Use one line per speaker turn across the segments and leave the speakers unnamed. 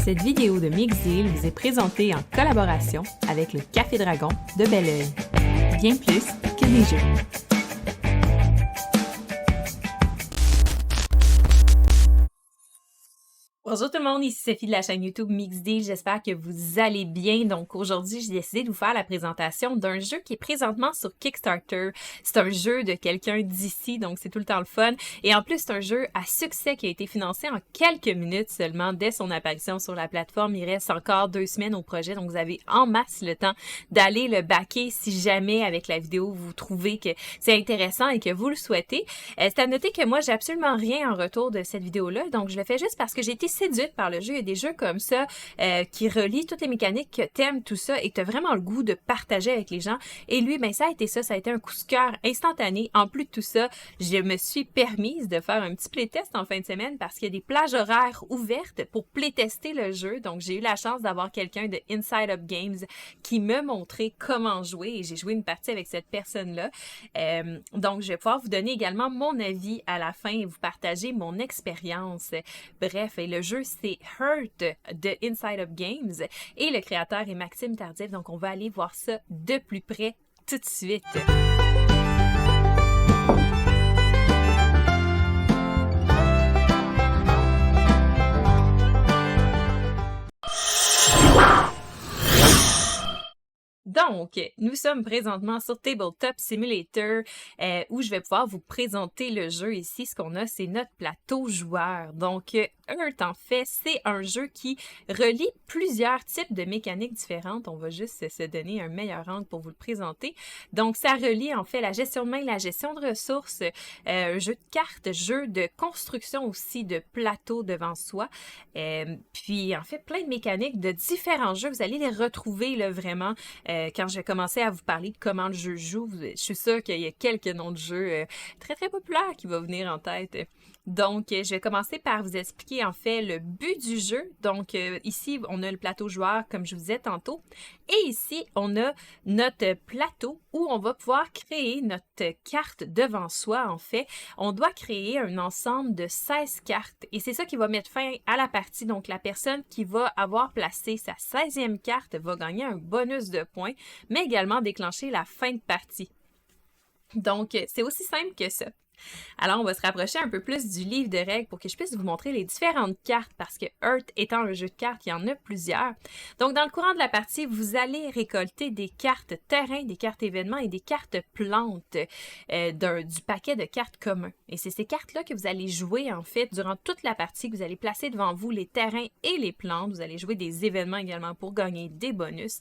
Cette vidéo de Mixdeal vous est présentée en collaboration avec le Café Dragon de Belleuil. Bien plus que des jeux. Bonjour tout le monde, ici Sophie de la chaîne YouTube Mixdeal, j'espère que vous allez bien. Donc aujourd'hui, j'ai décidé de vous faire la présentation d'un jeu qui est présentement sur Kickstarter. C'est un jeu de quelqu'un d'ici, donc c'est tout le temps le fun. Et en plus, c'est un jeu à succès qui a été financé en quelques minutes seulement dès son apparition sur la plateforme. Il reste encore 2 semaines au projet, donc vous avez en masse le temps d'aller le backer si jamais avec la vidéo vous trouvez que c'est intéressant et que vous le souhaitez. C'est à noter que moi, j'ai absolument rien en retour de cette vidéo-là, donc je le fais juste parce que j'ai été séduite par le jeu. Il y a des jeux comme ça qui relient toutes les mécaniques, que t'aimes tout ça et que t'as vraiment le goût de partager avec les gens. Et lui, ben ça a été ça, ça a été un coup de cœur instantané. En plus de tout ça, je me suis permise de faire un petit playtest en fin de semaine parce qu'il y a des plages horaires ouvertes pour playtester le jeu. Donc j'ai eu la chance d'avoir quelqu'un de Inside Up Games qui me montrait comment jouer et j'ai joué une partie avec cette personne-là. Donc je vais pouvoir vous donner également mon avis à la fin et vous partager mon expérience. Bref, et le jeu, c'est Hurt de Inside Up Games et le créateur est Maxime Tardif. Donc, on va aller voir ça de plus près tout de suite. Donc, nous sommes présentement sur Tabletop Simulator où je vais pouvoir vous présenter le jeu ici. Ce qu'on a, c'est notre plateau joueur. Donc, Hurt, en fait, c'est un jeu qui relie plusieurs types de mécaniques différentes. On va juste se donner un meilleur angle pour vous le présenter. Donc, ça relie en fait la gestion de main, la gestion de ressources, jeu de cartes, jeu de construction aussi de plateau devant soi. Puis, en fait, plein de mécaniques de différents jeux. Vous allez les retrouver là, vraiment quand je vais commencer à vous parler de comment le jeu joue. Je suis sûre qu'il y a quelques noms de jeux très, très populaires qui vont venir en tête. Donc, je vais commencer par vous expliquer en fait le but du jeu. Donc, ici, on a le plateau joueur, comme je vous disais tantôt. Et ici, on a notre plateau où on va pouvoir créer notre carte devant soi, en fait. On doit créer un ensemble de 16 cartes. Et c'est ça qui va mettre fin à la partie. Donc, la personne qui va avoir placé sa 16e carte va gagner un bonus de points, mais également déclencher la fin de partie. Donc, c'est aussi simple que ça. Alors, on va se rapprocher un peu plus du livre de règles pour que je puisse vous montrer les différentes cartes parce que Hurt étant un jeu de cartes, il y en a plusieurs. Donc, dans le courant de la partie, vous allez récolter des cartes terrain, des cartes événements et des cartes plantes du paquet de cartes communs. Et c'est ces cartes-là que vous allez jouer en fait durant toute la partie, que vous allez placer devant vous les terrains et les plantes. Vous allez jouer des événements également pour gagner des bonus.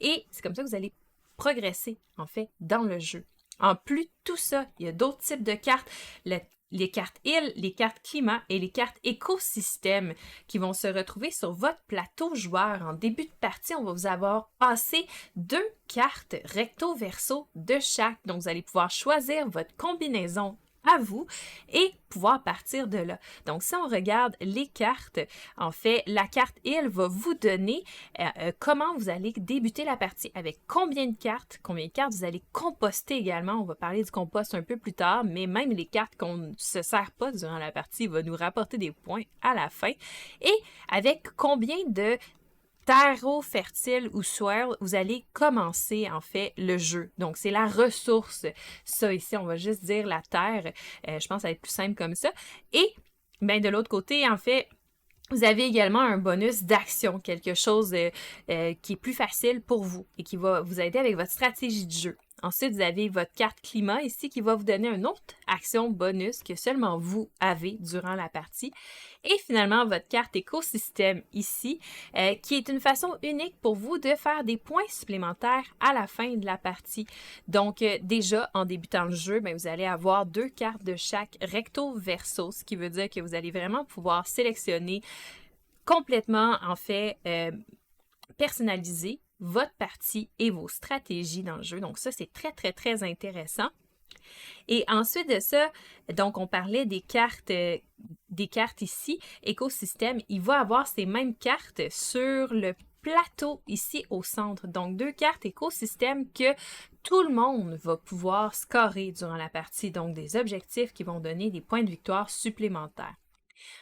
Et c'est comme ça que vous allez progresser en fait dans le jeu. En plus de tout ça, il y a d'autres types de cartes, les cartes îles, les cartes climat et les cartes écosystème qui vont se retrouver sur votre plateau joueur. En début de partie, on va vous avoir passé 2 cartes recto-verso de chaque. Donc, vous allez pouvoir choisir votre combinaison à vous et pouvoir partir de là. Donc, si on regarde les cartes, en fait, la carte île va vous donner comment vous allez débuter la partie, avec combien de cartes vous allez composter également. On va parler du compost un peu plus tard, mais même les cartes qu'on ne se sert pas durant la partie vont nous rapporter des points à la fin. Et avec combien de terreau fertile ou soil, vous allez commencer en fait le jeu. Donc, c'est la ressource. Ça ici, on va juste dire la terre. Je pense que ça va être plus simple comme ça. Et ben, de l'autre côté, en fait, vous avez également un bonus d'action, quelque chose qui est plus facile pour vous et qui va vous aider avec votre stratégie de jeu. Ensuite, vous avez votre carte climat ici qui va vous donner une autre action bonus que seulement vous avez durant la partie. Et finalement, votre carte écosystème ici, qui est une façon unique pour vous de faire des points supplémentaires à la fin de la partie. Donc, déjà, en débutant le jeu, bien, vous allez avoir 2 cartes de chaque recto-verso, ce qui veut dire que vous allez vraiment pouvoir sélectionner complètement, en fait, personnaliser votre partie et vos stratégies dans le jeu. Donc ça, c'est très, très, très intéressant. Et ensuite de ça, donc on parlait des cartes ici, écosystème. Il va avoir ces mêmes cartes sur le plateau ici au centre. Donc 2 cartes écosystème que tout le monde va pouvoir scorer durant la partie. Donc des objectifs qui vont donner des points de victoire supplémentaires.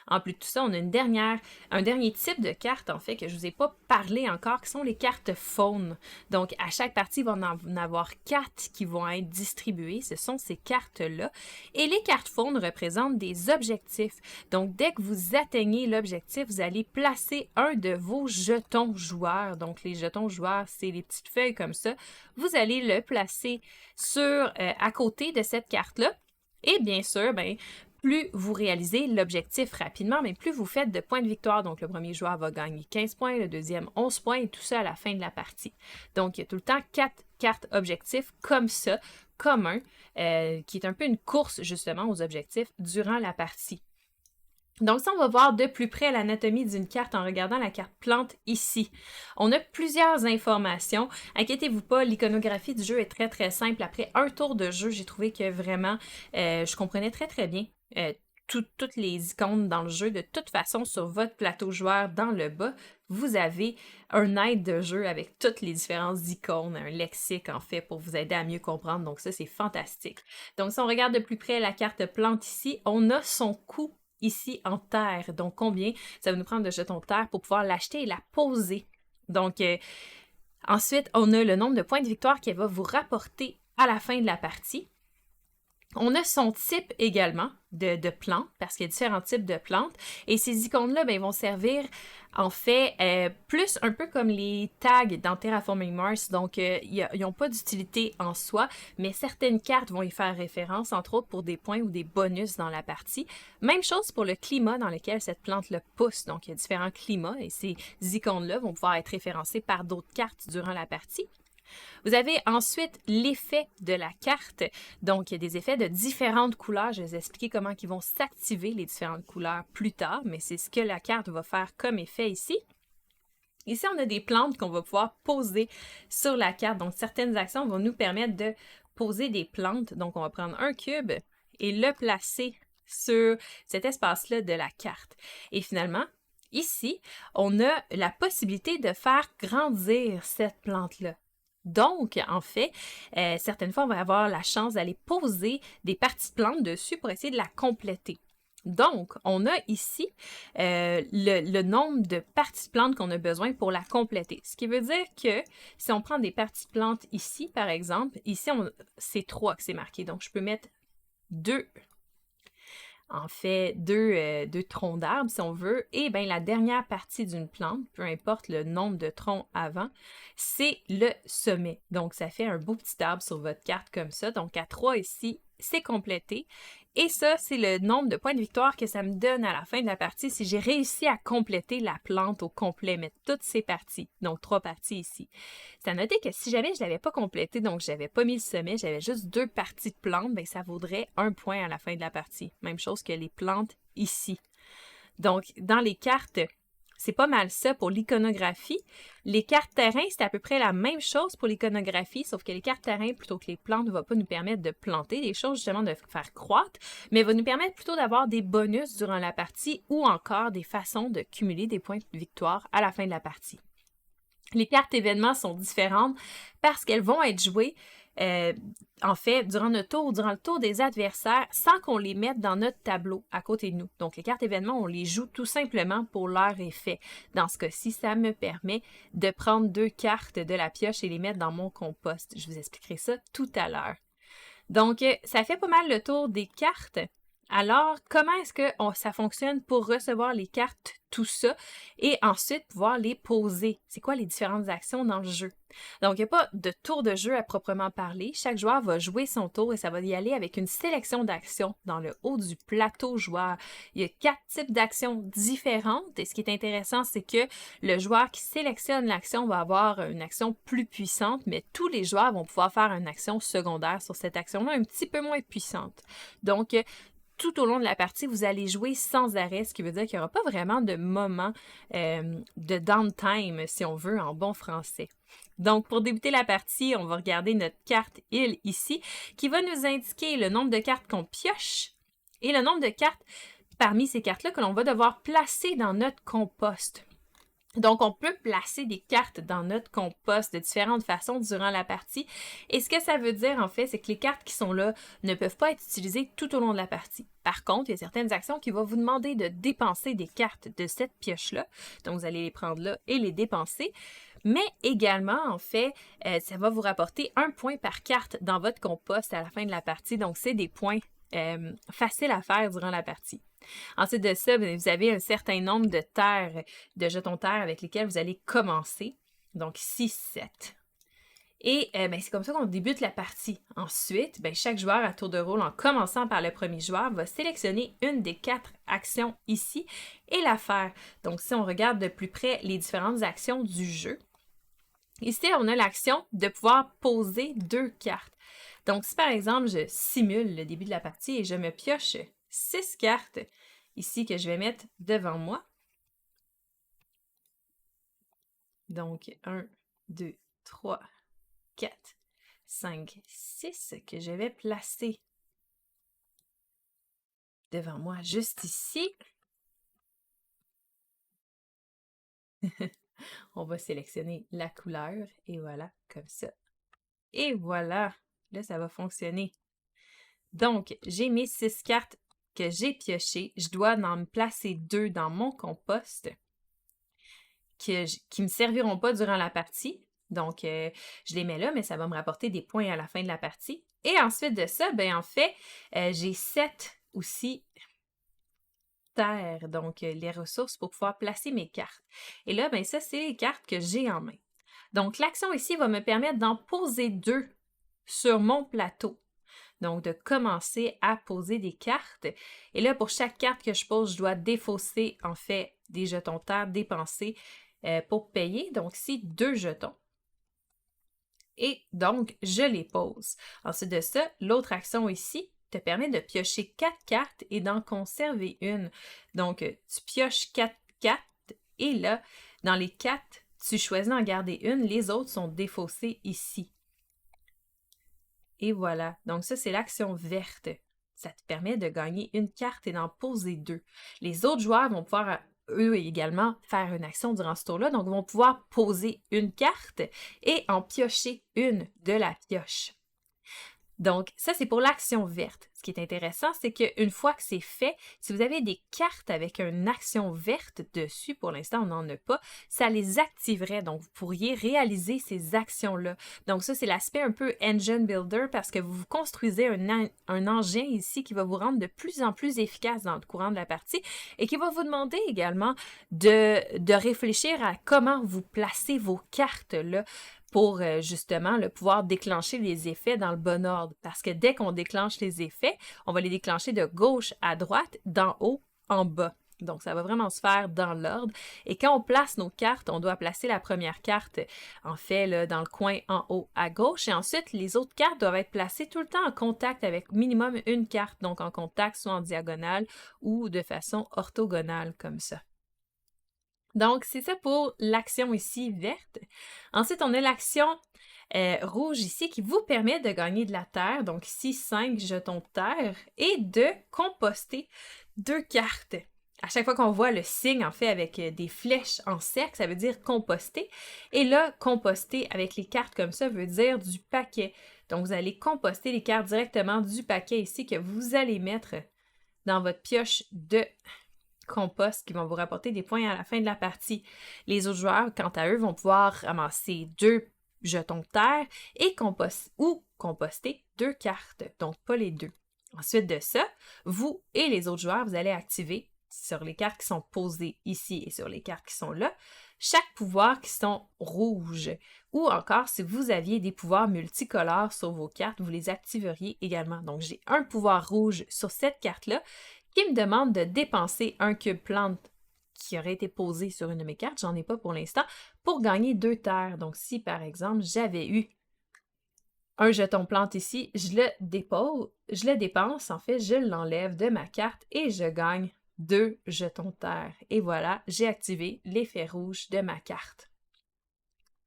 En plus de tout ça, on a un dernier type de carte, en fait, que je ne vous ai pas parlé encore, qui sont les cartes faunes. Donc, à chaque partie, il va en avoir 4 qui vont être distribuées. Ce sont ces cartes-là. Et les cartes faunes représentent des objectifs. Donc, dès que vous atteignez l'objectif, vous allez placer un de vos jetons joueurs. Donc, les jetons joueurs, c'est les petites feuilles comme ça. Vous allez le placer à côté de cette carte-là. Et bien sûr, plus vous réalisez l'objectif rapidement, mais plus vous faites de points de victoire. Donc, le premier joueur va gagner 15 points, le deuxième 11 points, et tout ça à la fin de la partie. Donc, il y a tout le temps 4 cartes objectifs comme ça, communs, qui est un peu une course justement aux objectifs durant la partie. Donc, ça, on va voir de plus près l'anatomie d'une carte en regardant la carte plante ici. On a plusieurs informations. Inquiétez-vous pas, l'iconographie du jeu est très, très simple. Après un tour de jeu, j'ai trouvé que vraiment, je comprenais très, très bien toutes les icônes dans le jeu. De toute façon, sur votre plateau joueur, dans le bas, vous avez un aide de jeu avec toutes les différentes icônes, un lexique en fait pour vous aider à mieux comprendre. Donc ça, c'est fantastique. Donc si on regarde de plus près la carte plante ici, on a son coût ici en terre. Donc combien ça va nous prendre de jetons de terre pour pouvoir l'acheter et la poser. Donc ensuite, on a le nombre de points de victoire qu'elle va vous rapporter à la fin de la partie. On a son type également de plantes, parce qu'il y a différents types de plantes. Et ces icônes-là, ils vont servir, en fait, plus un peu comme les tags dans Terraforming Mars. Donc, ils n'ont pas d'utilité en soi, mais certaines cartes vont y faire référence, entre autres pour des points ou des bonus dans la partie. Même chose pour le climat dans lequel cette plante-là pousse. Donc, il y a différents climats et ces icônes-là vont pouvoir être référencées par d'autres cartes durant la partie. Vous avez ensuite l'effet de la carte. Donc, il y a des effets de différentes couleurs. Je vais vous expliquer comment ils vont s'activer, les différentes couleurs, plus tard, mais c'est ce que la carte va faire comme effet ici. Ici, on a des plantes qu'on va pouvoir poser sur la carte. Donc, certaines actions vont nous permettre de poser des plantes. Donc, on va prendre un cube et le placer sur cet espace-là de la carte. Et finalement, ici, on a la possibilité de faire grandir cette plante-là. Donc, en fait, certaines fois, on va avoir la chance d'aller poser des parties de plantes dessus pour essayer de la compléter. Donc, on a ici le nombre de parties de plantes qu'on a besoin pour la compléter. Ce qui veut dire que si on prend des parties de plantes ici, par exemple, ici, c'est 3 que c'est marqué. Donc, je peux mettre 2. En fait, deux troncs d'arbres, si on veut, et bien la dernière partie d'une plante, peu importe le nombre de troncs avant, c'est le sommet. Donc, ça fait un beau petit arbre sur votre carte comme ça. Donc, à 3 ici, c'est complété. Et ça, c'est le nombre de points de victoire que ça me donne à la fin de la partie si j'ai réussi à compléter la plante au complet, mettre toutes ces parties, donc 3 parties ici. C'est à noter que si jamais je ne l'avais pas complété, donc je n'avais pas mis le sommet, j'avais juste 2 parties de plantes, bien ça vaudrait 1 point à la fin de la partie. Même chose que les plantes ici. Donc, dans les cartes, c'est pas mal ça pour l'iconographie. Les cartes terrain, c'est à peu près la même chose pour l'iconographie, sauf que les cartes terrain, plutôt que les plantes, ne vont pas nous permettre de planter des choses, justement de faire croître, mais va nous permettre plutôt d'avoir des bonus durant la partie ou encore des façons de cumuler des points de victoire à la fin de la partie. Les cartes événements sont différentes parce qu'elles vont être jouées en fait, durant le tour des adversaires, sans qu'on les mette dans notre tableau à côté de nous. Donc, les cartes événements, on les joue tout simplement pour leur effet. Dans ce cas-ci, ça me permet de prendre 2 cartes de la pioche et les mettre dans mon compost. Je vous expliquerai ça tout à l'heure. Donc, ça fait pas mal le tour des cartes. Alors, comment est-ce que ça fonctionne pour recevoir les cartes, tout ça, et ensuite pouvoir les poser? C'est quoi les différentes actions dans le jeu? Donc, il n'y a pas de tour de jeu à proprement parler. Chaque joueur va jouer son tour et ça va y aller avec une sélection d'actions dans le haut du plateau joueur. Il y a 4 types d'actions différentes et ce qui est intéressant, c'est que le joueur qui sélectionne l'action va avoir une action plus puissante, mais tous les joueurs vont pouvoir faire une action secondaire sur cette action-là un petit peu moins puissante. Donc, tout au long de la partie, vous allez jouer sans arrêt, ce qui veut dire qu'il n'y aura pas vraiment de moment de downtime, si on veut, en bon français. Donc, pour débuter la partie, on va regarder notre carte île ici, qui va nous indiquer le nombre de cartes qu'on pioche et le nombre de cartes parmi ces cartes-là que l'on va devoir placer dans notre compost. Donc, on peut placer des cartes dans notre compost de différentes façons durant la partie. Et ce que ça veut dire, en fait, c'est que les cartes qui sont là ne peuvent pas être utilisées tout au long de la partie. Par contre, il y a certaines actions qui vont vous demander de dépenser des cartes de cette pioche-là. Donc, vous allez les prendre là et les dépenser. Mais également, en fait, ça va vous rapporter 1 point par carte dans votre compost à la fin de la partie. Donc, c'est des points faciles à faire durant la partie. Ensuite de ça, vous avez un certain nombre de terres, de jetons terre avec lesquels vous allez commencer. Donc 6, 7. Et c'est comme ça qu'on débute la partie. Ensuite, chaque joueur à tour de rôle, en commençant par le premier joueur, va sélectionner une des 4 actions ici et la faire. Donc si on regarde de plus près les différentes actions du jeu, ici on a l'action de pouvoir poser 2 cartes. Donc si par exemple je simule le début de la partie et je me pioche 6 cartes ici que je vais mettre devant moi. Donc, 1, 2, 3, 4, 5, 6 que je vais placer devant moi juste ici. On va sélectionner la couleur et voilà, comme ça. Et voilà, là, ça va fonctionner. Donc, j'ai mes 6 cartes que j'ai piochées. Je dois en placer 2 dans mon compost qui ne me serviront pas durant la partie. Donc, je les mets là, mais ça va me rapporter des points à la fin de la partie. Et ensuite de ça, en fait, j'ai 7 aussi terres, donc les ressources pour pouvoir placer mes cartes. Et là, ça, c'est les cartes que j'ai en main. Donc, l'action ici va me permettre d'en poser 2 sur mon plateau. Donc, de commencer à poser des cartes. Et là, pour chaque carte que je pose, je dois défausser, en fait, des jetons terre dépensés pour payer. Donc, ici, 2 jetons. Et donc, je les pose. Ensuite de ça, l'autre action ici te permet de piocher 4 cartes et d'en conserver une. Donc, tu pioches 4 cartes et là, dans les 4, tu choisis d'en garder une. Les autres sont défaussées ici. Et voilà. Donc ça, c'est l'action verte. Ça te permet de gagner une carte et d'en poser 2. Les autres joueurs vont pouvoir, eux également, faire une action durant ce tour-là. Donc, vont pouvoir poser une carte et en piocher une de la pioche. Donc, ça, c'est pour l'action verte. Ce qui est intéressant, c'est qu'une fois que c'est fait, si vous avez des cartes avec une action verte dessus, pour l'instant, on n'en a pas, ça les activerait. Donc, vous pourriez réaliser ces actions-là. Donc, ça, c'est l'aspect un peu engine builder parce que vous construisez un engin ici qui va vous rendre de plus en plus efficace dans le courant de la partie et qui va vous demander également de réfléchir à comment vous placez vos cartes-là pour justement pouvoir déclencher les effets dans le bon ordre. Parce que dès qu'on déclenche les effets, on va les déclencher de gauche à droite, d'en haut en bas. Donc, ça va vraiment se faire dans l'ordre. Et quand on place nos cartes, on doit placer la première carte, en fait, là, dans le coin en haut à gauche. Et ensuite, les autres cartes doivent être placées tout le temps en contact avec minimum une carte. Donc, en contact, soit en diagonale ou de façon orthogonale, comme ça. Donc, c'est ça pour l'action ici verte. Ensuite, on a l'action rouge ici qui vous permet de gagner de la terre. Donc ici, 5 jetons de terre et de composter 2 cartes. À chaque fois qu'on voit le signe, en fait, avec des flèches en cercle, ça veut dire composter. Et là, composter avec les cartes comme ça veut dire du paquet. Donc, vous allez composter les cartes directement du paquet ici que vous allez mettre dans votre pioche de compost qui vont vous rapporter des points à la fin de la partie. Les autres joueurs, quant à eux, vont pouvoir ramasser 2 jetons de terre et composter 2 cartes, donc pas les 2. Ensuite de ça, vous et les autres joueurs, vous allez activer sur les cartes qui sont posées ici et sur les cartes qui sont là, chaque pouvoir qui sont rouges. Ou encore, si vous aviez des pouvoirs multicolores sur vos cartes, vous les activeriez également. Donc, j'ai un pouvoir rouge sur cette carte-là qui me demande de dépenser un cube plante qui aurait été posé sur une de mes cartes, j'en ai pas pour l'instant, pour gagner 2 terres. Donc, si par exemple, j'avais eu un jeton plante ici, je le dépense, en fait, je l'enlève de ma carte et je gagne 2 jetons terre. Et voilà, j'ai activé l'effet rouge de ma carte.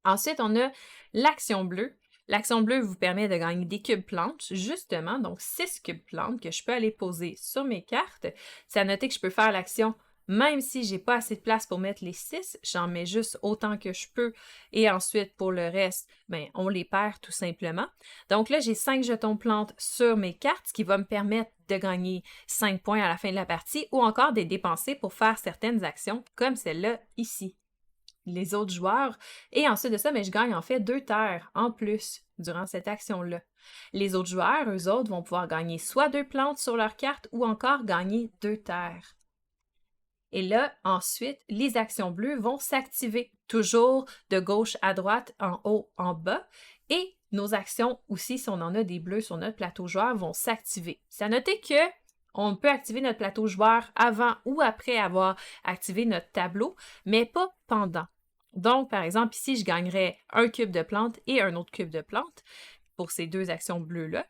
Ensuite, on a l'action bleue. L'action bleue vous permet de gagner des cubes plantes, justement, donc 6 cubes plantes que je peux aller poser sur mes cartes. C'est à noter que je peux faire l'action même si j'ai pas assez de place pour mettre les 6, j'en mets juste autant que je peux. Et ensuite, pour le reste, ben, on les perd tout simplement. Donc là, j'ai 5 jetons plantes sur mes cartes, ce qui va me permettre de gagner 5 points à la fin de la partie ou encore de les dépenser pour faire certaines actions comme celle-là ici. Les autres joueurs. Et ensuite de ça, mais je gagne en fait 2 terres en plus durant cette action-là. Les autres joueurs, eux autres, vont pouvoir gagner soit 2 plantes sur leur carte ou encore gagner 2 terres. Et là, ensuite, les actions bleues vont s'activer, toujours de gauche à droite, en haut, en bas. Et nos actions aussi, si on en a des bleus sur notre plateau joueur, vont s'activer. C'est à noter que on peut activer notre plateau joueur avant ou après avoir activé notre tableau, mais pas pendant. Donc, par exemple, ici, je gagnerais un cube de plantes et un autre cube de plantes pour ces 2 actions bleues-là.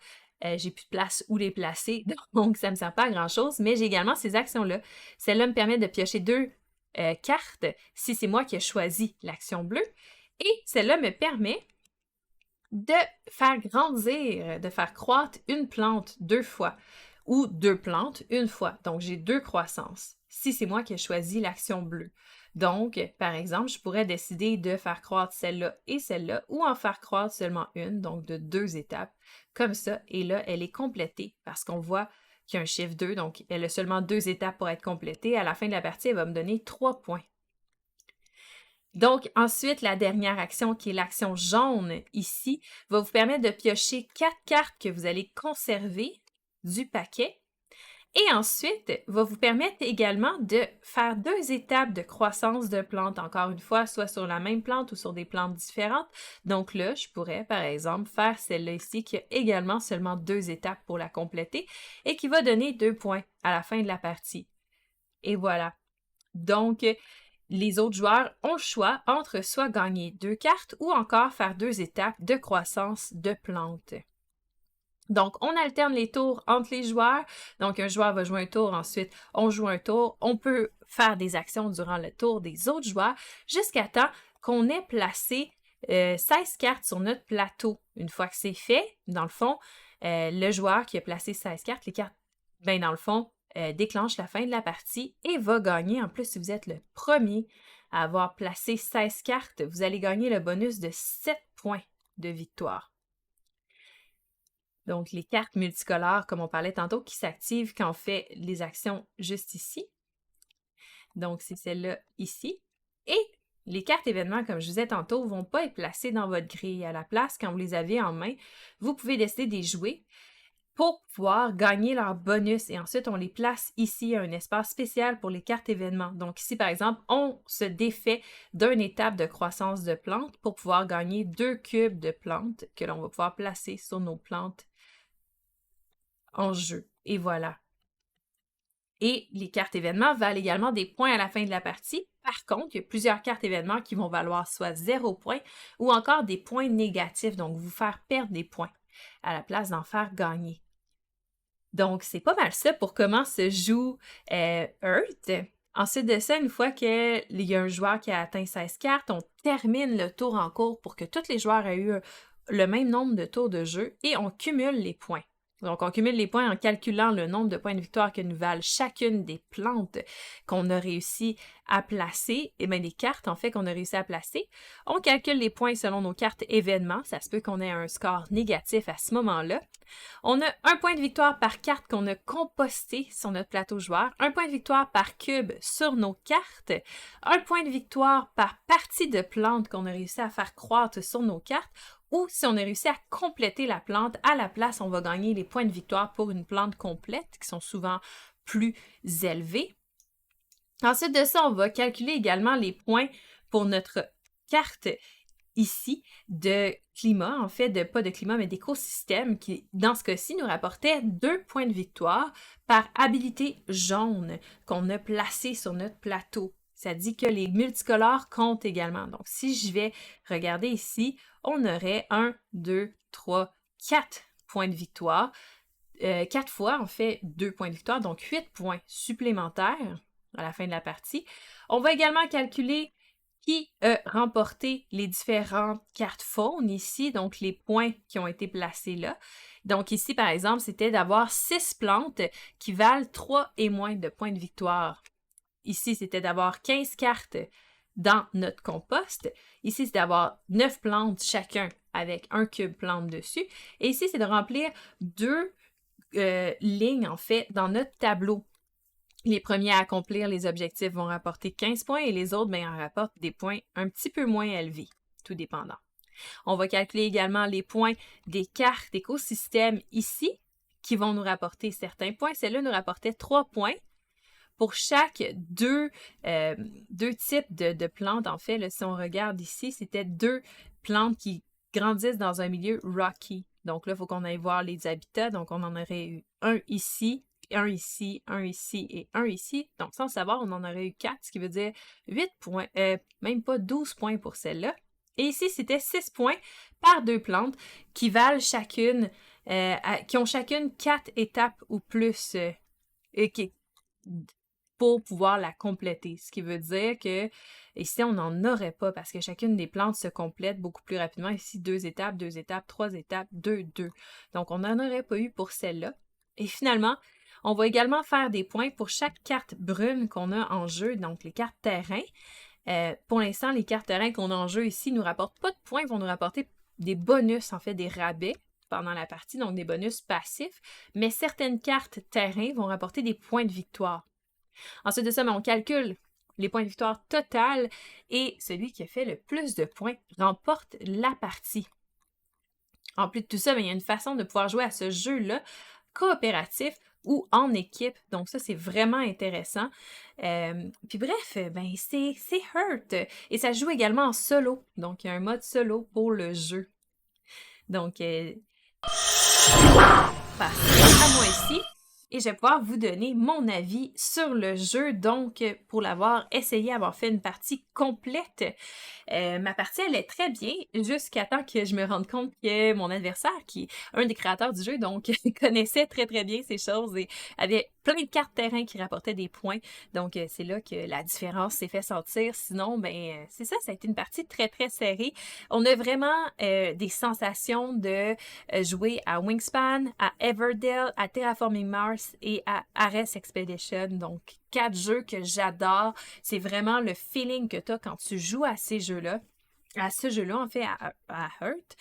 J'ai plus de place où les placer, donc ça ne me sert pas à grand-chose, mais j'ai également ces actions-là. Celle-là me permet de piocher 2 cartes si c'est moi qui ai choisi l'action bleue, et celle-là me permet de faire grandir, de faire croître une plante 2 fois, ou 2 plantes une fois. Donc, j'ai 2 croissances, si c'est moi qui ai choisi l'action bleue. Donc, par exemple, je pourrais décider de faire croître celle-là et celle-là, ou en faire croître seulement une, donc de 2 étapes, comme ça, et là, elle est complétée, parce qu'on voit qu'il y a un chiffre 2, donc elle a seulement 2 étapes pour être complétée. À la fin de la partie, elle va me donner 3 points. Donc, ensuite, la dernière action, qui est l'action jaune ici, va vous permettre de piocher 4 cartes que vous allez conserver du paquet. Et ensuite, va vous permettre également de faire 2 étapes de croissance de plantes, encore une fois, soit sur la même plante ou sur des plantes différentes. Donc là, je pourrais, par exemple, faire celle-là ici, qui a également seulement 2 étapes pour la compléter et qui va donner 2 points à la fin de la partie. Et voilà. Donc, les autres joueurs ont le choix entre soit gagner 2 cartes ou encore faire 2 étapes de croissance de plantes. Donc, on alterne les tours entre les joueurs. Donc, un joueur va jouer un tour, ensuite, on joue un tour. On peut faire des actions durant le tour des autres joueurs jusqu'à temps qu'on ait placé 16 cartes sur notre plateau. Une fois que c'est fait, dans le fond, le joueur qui a placé 16 cartes, les cartes, ben dans le fond, déclenche la fin de la partie et va gagner. En plus, si vous êtes le premier à avoir placé 16 cartes, vous allez gagner le bonus de 7 points de victoire. Donc, les cartes multicolores, comme on parlait tantôt, qui s'activent quand on fait les actions juste ici. Donc, c'est celle-là ici. Et les cartes événements, comme je vous disais tantôt, ne vont pas être placées dans votre grille. À la place, quand vous les avez en main, vous pouvez décider de les jouer pour pouvoir gagner leur bonus. Et ensuite, on les place ici à un espace spécial pour les cartes événements. Donc ici, par exemple, on se défait d'une étape de croissance de plantes pour pouvoir gagner 2 cubes de plantes que l'on va pouvoir placer sur nos plantes en jeu. Et voilà. Et les cartes événements valent également des points à la fin de la partie. Par contre, il y a plusieurs cartes événements qui vont valoir soit 0 points ou encore des points négatifs, donc vous faire perdre des points à la place d'en faire gagner. Donc, c'est pas mal ça pour comment se joue Earth. Ensuite de ça, une fois qu'il y a un joueur qui a atteint 16 cartes, on termine le tour en cours pour que tous les joueurs aient eu le même nombre de tours de jeu et on cumule les points. Donc, on cumule les points en calculant le nombre de points de victoire que nous valent chacune des plantes qu'on a réussi à placer, et bien des cartes en fait qu'on a réussi à placer. On calcule les points selon nos cartes événements. Ça se peut qu'on ait un score négatif à ce moment-là. On a 1 point de victoire par carte qu'on a composté sur notre plateau joueur, 1 point de victoire par cube sur nos cartes, 1 point de victoire par partie de plante qu'on a réussi à faire croître sur nos cartes, ou si on a réussi à compléter la plante, à la place, on va gagner les points de victoire pour une plante complète, qui sont souvent plus élevés. Ensuite de ça, on va calculer également les points pour notre carte ici de climat, en fait, pas de climat, mais d'écosystème, qui, dans ce cas-ci, nous rapportait 2 points de victoire par habilité jaune qu'on a placé sur notre plateau. Ça dit que les multicolores comptent également. Donc, si je vais regarder ici, on aurait 1, 2, 3, 4 points de victoire. 4 fois, en fait, 2 points de victoire, donc 8 points supplémentaires à la fin de la partie. On va également calculer qui a remporté les différentes cartes faunes ici, donc les points qui ont été placés là. Donc ici, par exemple, c'était d'avoir 6 plantes qui valent 3 et moins de points de victoire. ici, c'était d'avoir 15 cartes dans notre compost. Ici, c'est d'avoir 9 plantes chacun avec un cube plante dessus. Et ici, c'est de remplir 2 lignes, en fait, dans notre tableau. Les premiers à accomplir les objectifs vont rapporter 15 points et les autres, en rapportent des points un petit peu moins élevés, tout dépendant. On va calculer également les points des cartes écosystèmes ici, qui vont nous rapporter certains points. Celle-là nous rapportait 3 points. Pour chaque deux types de plantes, en fait, là, si on regarde ici, c'était 2 plantes qui grandissent dans un milieu rocky. Donc là, il faut qu'on aille voir les habitats. Donc, on en aurait eu un ici, un ici, un ici et un ici. Donc, sans le savoir, on en aurait eu 4, ce qui veut dire 8 points, même pas 12 points pour celle-là. Et ici, c'était 6 points par 2 plantes qui valent chacune, qui ont chacune 4 étapes ou plus pour pouvoir la compléter. Ce qui veut dire que ici, on n'en aurait pas parce que chacune des plantes se complète beaucoup plus rapidement. Ici, 2 étapes, 2 étapes, 3 étapes, 2, 2. Donc, on n'en aurait pas eu pour celle-là. Et finalement, on va également faire des points pour chaque carte brune qu'on a en jeu, donc les cartes terrain. Pour l'instant, les cartes terrain qu'on a en jeu ici ne nous rapportent pas de points, vont nous rapporter des bonus, en fait, des rabais pendant la partie, donc des bonus passifs, mais certaines cartes terrain vont rapporter des points de victoire. Ensuite de ça, on calcule les points de victoire total et celui qui a fait le plus de points remporte la partie. En plus de tout ça, il y a une façon de pouvoir jouer à ce jeu-là coopératif ou en équipe. Donc ça, c'est vraiment intéressant. Puis bref, c'est Heart. Et ça joue également en solo. Donc, il y a un mode solo pour le jeu. Donc, passer à moi ici. Et je vais pouvoir vous donner mon avis sur le jeu, donc pour l'avoir essayé, avoir fait une partie complète. Ma partie allait très bien, jusqu'à temps que je me rende compte que mon adversaire, qui est un des créateurs du jeu, donc connaissait très très bien ces choses et avait plein de cartes terrain qui rapportaient des points. Donc c'est là que la différence s'est fait sentir. Sinon, c'est ça, ça a été une partie très très serrée. On a vraiment des sensations de jouer à Wingspan, à Everdell, à Terraforming Mars et à Ares Expedition. Donc 4 jeux que j'adore. C'est vraiment le feeling que tu as quand tu joues à ces jeux-là. À ce jeu-là, en fait, à Heart.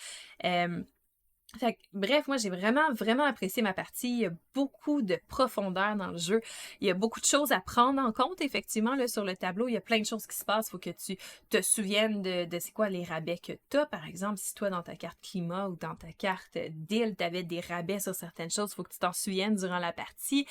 Bref, moi, j'ai vraiment, vraiment apprécié ma partie. Il y a beaucoup de profondeur dans le jeu. Il y a beaucoup de choses à prendre en compte, effectivement, là, sur le tableau. Il y a plein de choses qui se passent. Il faut que tu te souviennes de c'est quoi les rabais que tu as. Par exemple, si toi, dans ta carte climat ou dans ta carte deal, tu avais des rabais sur certaines choses, il faut que tu t'en souviennes durant la partie.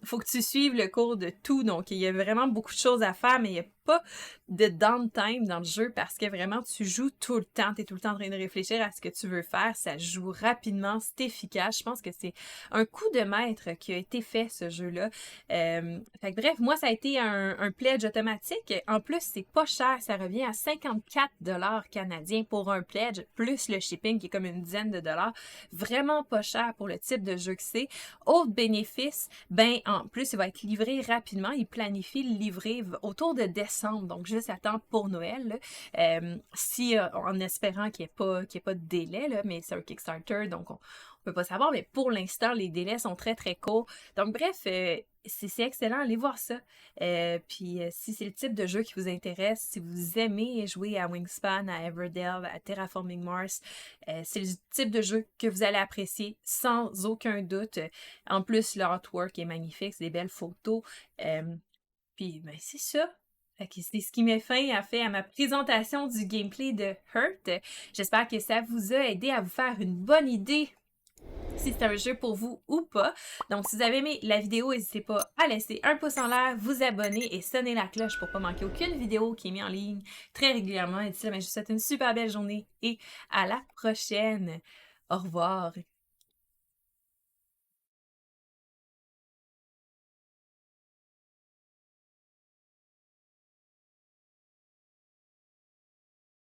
Faut que tu suives le cours de tout. Donc, il y a vraiment beaucoup de choses à faire, mais il n'y a pas de downtime dans le jeu parce que vraiment, tu joues tout le temps. Tu es tout le temps en train de réfléchir à ce que tu veux faire. Ça joue rapidement, c'est efficace. Je pense que c'est un coup de maître qui a été fait, ce jeu-là. Bref, moi, ça a été un pledge automatique. En plus, c'est pas cher. Ça revient à 54$ canadiens pour un pledge, plus le shipping qui est comme une dizaine de dollars. Vraiment pas cher pour le type de jeu que c'est. Autre bénéfice, en plus, il va être livré rapidement. Il planifie le livrer autour de décembre, donc juste à temps pour Noël. En espérant qu'il n'y ait pas de délai, là, mais c'est un Kickstarter, donc on peut pas savoir, mais pour l'instant, les délais sont très, très courts. Donc, bref, c'est excellent, allez voir ça. Puis, si c'est le type de jeu qui vous intéresse, si vous aimez jouer à Wingspan, à Everdell, à Terraforming Mars, c'est le type de jeu que vous allez apprécier sans aucun doute. En plus, l'artwork est magnifique, c'est des belles photos. Puis, c'est ça. C'est ce qui met fin à ma présentation du gameplay de Heart. J'espère que ça vous a aidé à vous faire une bonne idée si c'est un jeu pour vous ou pas. Donc, si vous avez aimé la vidéo, n'hésitez pas à laisser un pouce en l'air, vous abonner et sonner la cloche pour ne pas manquer aucune vidéo qui est mise en ligne très régulièrement. Et d'ici là, je vous souhaite une super belle journée et à la prochaine. Au revoir.